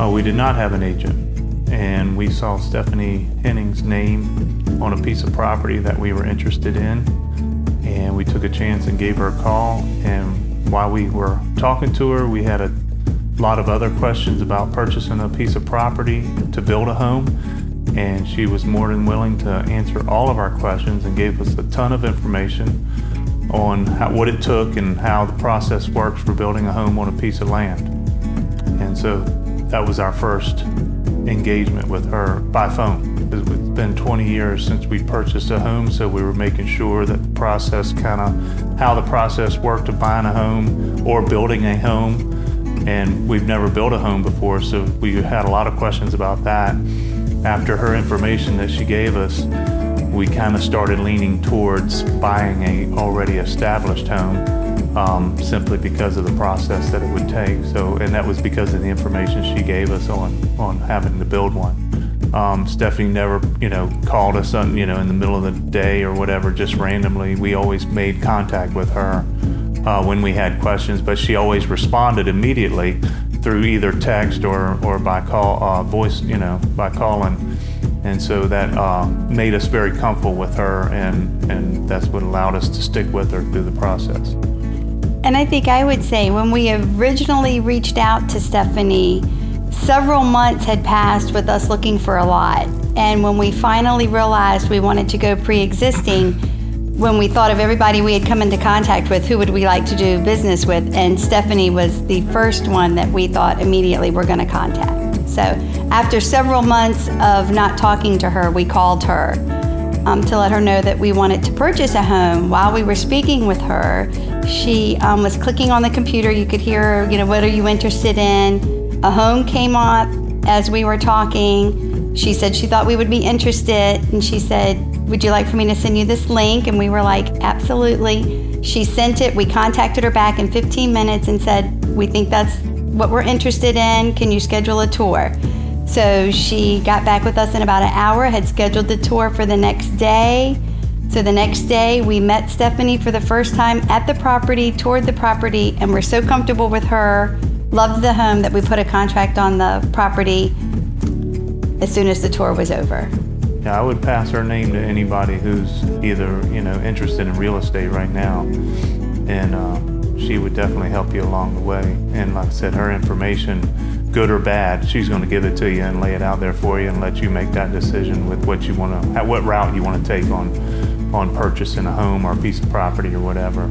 We did not have an agent, and we saw Stephanie Henning's name on a piece of property that we were interested in, and we took a chance and gave her a call. And while we were talking to her, we had a lot of other questions about purchasing a piece of property to build a home, and she was more than willing to answer all of our questions and gave us a ton of information on what it took and how the process works for building a home on a piece of land. And so that was our first engagement with her by phone. It's been 20 years since we purchased a home, so we were making sure that the process, how the process worked of buying a home or building a home. And we've never built a home before, so we had a lot of questions about that. After her information that she gave us, we kind of started leaning towards buying a already established home, simply because of the process that it would take. And that was because of the information she gave us on having to build one. Stephanie never, called us in the middle of the day or whatever, just randomly. We always made contact with her when we had questions, but she always responded immediately through either text or by call, voice, by calling. And so that made us very comfortable with her, and that's what allowed us to stick with her through the process. And I think I would say when we originally reached out to Stephanie, several months had passed with us looking for a lot. And when we finally realized we wanted to go pre-existing, when we thought of everybody we had come into contact with, who would we like to do business with? And Stephanie was the first one that we thought immediately we're going to contact. So after several months of not talking to her, we called her to let her know that we wanted to purchase a home. While we were speaking with her, she was clicking on the computer. You could hear her, what are you interested in? A home came up as we were talking. She said she thought we would be interested, and she said, would you like for me to send you this link? And we were like, absolutely. She sent it. We contacted her back in 15 minutes and said, we think that's what we're interested in. Can you schedule a tour? So she got back with us in about an hour, had scheduled the tour for the next day. So the next day we met Stephanie for the first time at the property, toured the property, and we're so comfortable with her, loved the home, that we put a contract on the property as soon as the tour was over. Yeah, I would pass her name to anybody who's either, interested in real estate right now. And she would definitely help you along the way. And like I said, her information, good or bad, she's going to give it to you and lay it out there for you and let you make that decision with what route you want to take on purchasing a home or a piece of property or whatever.